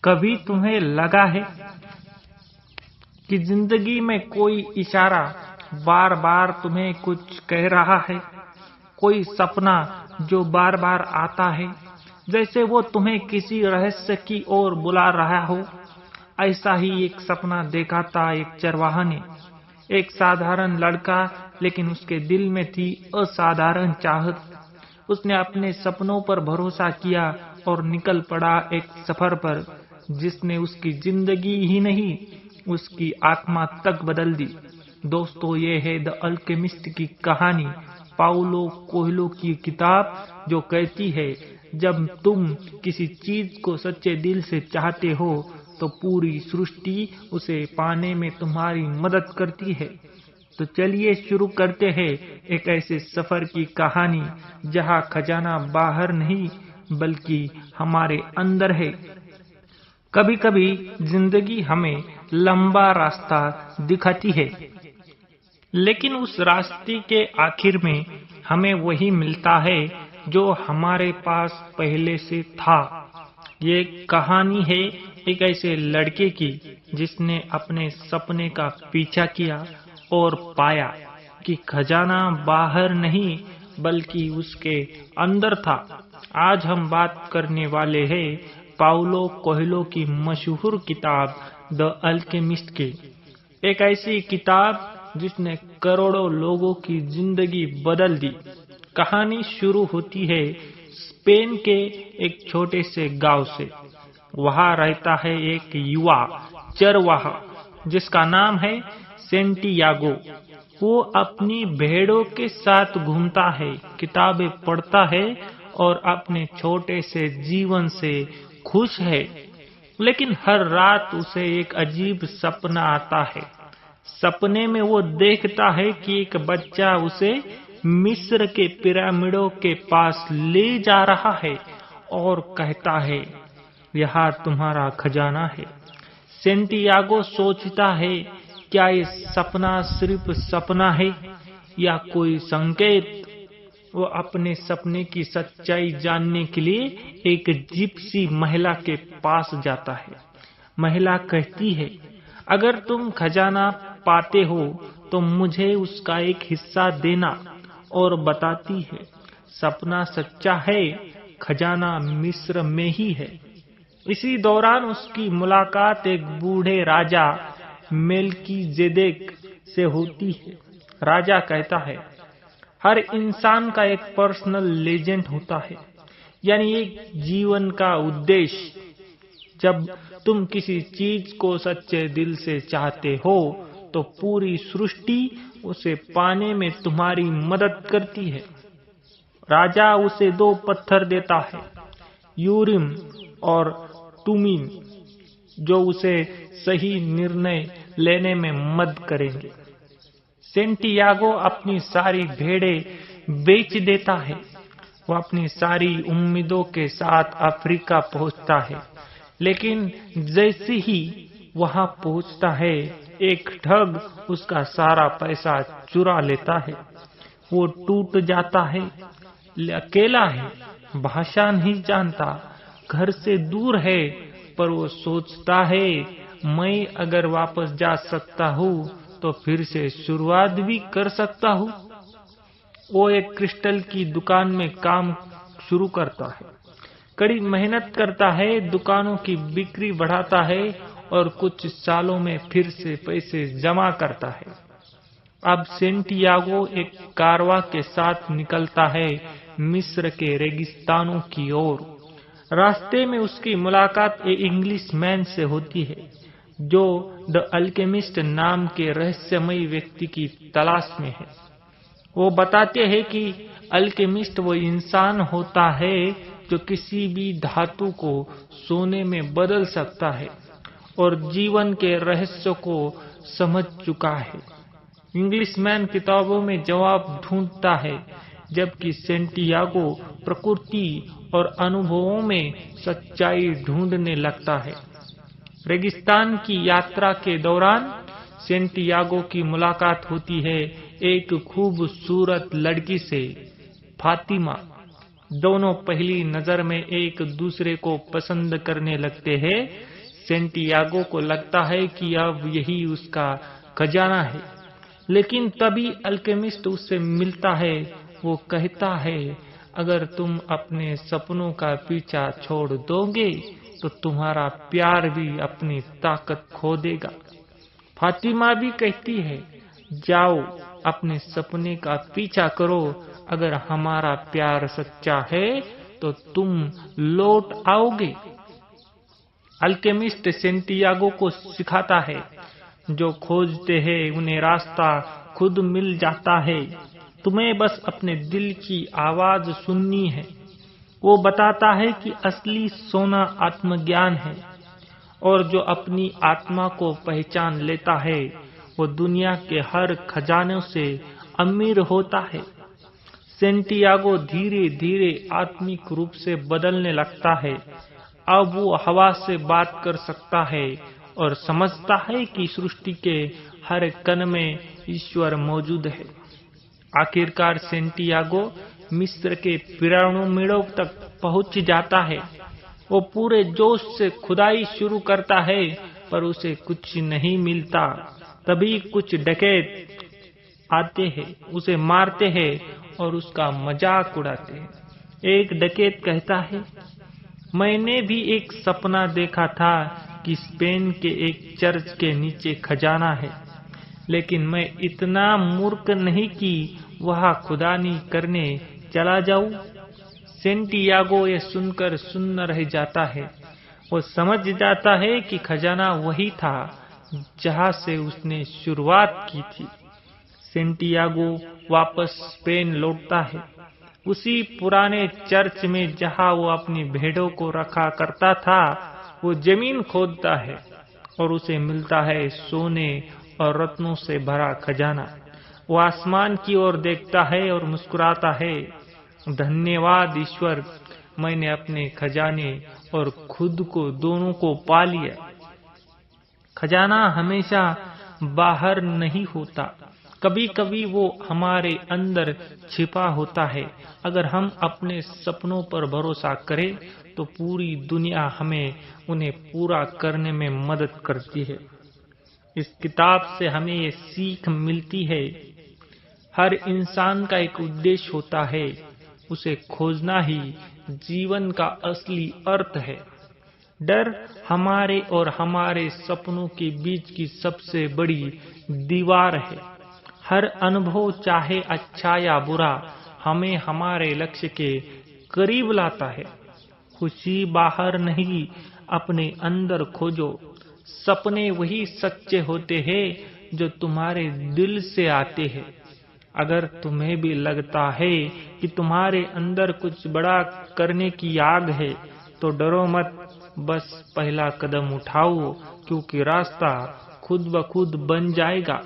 कभी तुम्हें लगा है कि जिंदगी में कोई इशारा बार बार तुम्हें कुछ कह रहा है? कोई सपना जो बार बार आता है, जैसे वो तुम्हें किसी रहस्य की ओर बुला रहा हो। ऐसा ही एक सपना देखा था एक चरवाहा ने। एक साधारण लड़का, लेकिन उसके दिल में थी असाधारण चाहत। उसने अपने सपनों पर भरोसा किया और निकल पड़ा एक सफर पर, जिसने उसकी जिंदगी ही नहीं, उसकी आत्मा तक बदल दी। दोस्तों, ये है द अल्केमिस्ट की कहानी, पाउलो कोएल्हो की किताब, जो कहती है जब तुम किसी चीज को सच्चे दिल से चाहते हो तो पूरी सृष्टि उसे पाने में तुम्हारी मदद करती है। तो चलिए शुरू करते हैं एक ऐसे सफर की कहानी जहां खजाना बाहर नहीं बल्कि हमारे अंदर है। कभी कभी जिंदगी हमें लंबा रास्ता दिखाती है, लेकिन उस रास्ते के आखिर में हमें वही मिलता है जो हमारे पास पहले से था। ये कहानी है एक ऐसे लड़के की जिसने अपने सपने का पीछा किया और पाया कि खजाना बाहर नहीं बल्कि उसके अंदर था। आज हम बात करने वाले हैं पाउलो कोएल्हो की मशहूर किताब द अल्केमिस्ट की। एक ऐसी किताब जिसने करोड़ों लोगों की जिंदगी बदल दी। कहानी शुरू होती है स्पेन के एक छोटे से गांव से। वहां रहता है एक युवा चरवाहा जिसका नाम है सेंटियागो। वो अपनी भेड़ों के साथ घूमता है, किताबें पढ़ता है और अपने छोटे से जीवन से खुश है। लेकिन हर रात उसे एक अजीब सपना आता है। सपने में वो देखता है कि एक बच्चा उसे मिस्र के पिरामिडों के पास ले जा रहा है और कहता है, यहाँ तुम्हारा खजाना है। सेंटियागो सोचता है, क्या ये सपना सिर्फ सपना है या कोई संकेत? वो अपने सपने की सच्चाई जानने के लिए एक जिप्सी महिला के पास जाता है। महिला कहती है, अगर तुम खजाना पाते हो तो मुझे उसका एक हिस्सा देना। और बताती है, सपना सच्चा है, खजाना मिस्र में ही है। इसी दौरान उसकी मुलाकात एक बूढ़े राजा मेल्कीजेदेक से होती है। राजा कहता है, हर इंसान का एक पर्सनल लेजेंड होता है, यानी एक जीवन का उद्देश्य। जब तुम किसी चीज को सच्चे दिल से चाहते हो तो पूरी सृष्टि उसे पाने में तुम्हारी मदद करती है। राजा उसे 2 पत्थर देता है, यूरिम और तुमीम, जो उसे सही निर्णय लेने में मदद करेंगे। सेंटियागो अपनी सारी भेड़ें बेच देता है। वो अपनी सारी उम्मीदों के साथ अफ्रीका पहुंचता है, लेकिन जैसे ही वहां पहुंचता है, एक ठग उसका सारा पैसा चुरा लेता है। वो टूट जाता है, अकेला है, भाषा नहीं जानता, घर से दूर है, पर वो सोचता है, मैं अगर वापस जा सकता हूँ तो फिर से शुरुआत भी कर सकता हूँ। वो एक क्रिस्टल की दुकान में काम शुरू करता है, कड़ी मेहनत करता है, दुकानों की बिक्री बढ़ाता है और कुछ सालों में फिर से पैसे जमा करता है। अब सेंटियागो एक कारवा के साथ निकलता है मिस्र के रेगिस्तानों की ओर। रास्ते में उसकी मुलाकात एक इंग्लिशमैन से होती है, जो द अल्केमिस्ट नाम के रहस्यमयी व्यक्ति की तलाश में है। वो बताते हैं कि अल्केमिस्ट वो इंसान होता है जो किसी भी धातु को सोने में बदल सकता है और जीवन के रहस्य को समझ चुका है। इंग्लिशमैन किताबों में जवाब ढूंढता है, जबकि सेंटियागो प्रकृति और अनुभवों में सच्चाई ढूंढने लगता है। रेगिस्तान की यात्रा के दौरान सेंटियागो की मुलाकात होती है एक खूबसूरत लड़की से, फातिमा। दोनों पहली नजर में एक दूसरे को पसंद करने लगते हैं। सेंटियागो को लगता है कि अब यही उसका खजाना है, लेकिन तभी अल्केमिस्ट उससे मिलता है। वो कहता है, अगर तुम अपने सपनों का पीछा छोड़ दोगे तो तुम्हारा प्यार भी अपनी ताकत खो देगा। फातिमा भी कहती है, जाओ अपने सपने का पीछा करो, अगर हमारा प्यार सच्चा है तो तुम लौट आओगे। अल्केमिस्ट सेंटियागो को सिखाता है, जो खोजते हैं उन्हें रास्ता खुद मिल जाता है, तुम्हें बस अपने दिल की आवाज सुननी है। वो बताता है कि असली सोना आत्मज्ञान है, और जो अपनी आत्मा को पहचान लेता है वो दुनिया के हर खजानों से अमीर होता है। सेंटियागो धीरे धीरे आत्मिक रूप से बदलने लगता है। अब वो हवा से बात कर सकता है और समझता है कि सृष्टि के हर कण में ईश्वर मौजूद है। आखिरकार सेंटियागो मिस्र के पिरामिडों तक पहुंच जाता है। वो पूरे जोश से खुदाई शुरू करता है, पर उसे कुछ नहीं मिलता। तभी कुछ डकैत आते हैं, उसे मारते हैं और उसका मजाक उड़ाते हैं। एक डकैत कहता है, मैंने भी एक सपना देखा था कि स्पेन के एक चर्च के नीचे खजाना है, लेकिन मैं इतना मूर्ख नहीं कि वहां खुदानी करने चला जाऊं। सेंटियागो ये सुनकर सुन्न रह जाता है। वो समझ जाता है कि खजाना वही था जहां से उसने शुरुआत की थी। सेंटियागो वापस स्पेन लौटता है, उसी पुराने चर्च में जहां वो अपनी भेड़ों को रखा करता था। वो जमीन खोदता है और उसे मिलता है सोने और रत्नों से भरा खजाना। वो आसमान की ओर देखता है और मुस्कुराता है, धन्यवाद ईश्वर, मैंने अपने खजाने और खुद को दोनों को पा लिया। खजाना हमेशा बाहर नहीं होता, कभी कभी वो हमारे अंदर छिपा होता है। अगर हम अपने सपनों पर भरोसा करें तो पूरी दुनिया हमें उन्हें पूरा करने में मदद करती है। इस किताब से हमें ये सीख मिलती है, हर इंसान का एक उद्देश्य होता है, उसे खोजना ही जीवन का असली अर्थ है। डर हमारे और हमारे सपनों के बीच की सबसे बड़ी दीवार है। हर अनुभव, चाहे अच्छा या बुरा, हमें हमारे लक्ष्य के करीब लाता है। खुशी बाहर नहीं, अपने अंदर खोजो। सपने वही सच्चे होते हैं जो तुम्हारे दिल से आते हैं। अगर तुम्हें भी लगता है कि तुम्हारे अंदर कुछ बड़ा करने की आग है, तो डरो मत, बस पहला कदम उठाओ, क्योंकि रास्ता खुद ब खुद बन जाएगा।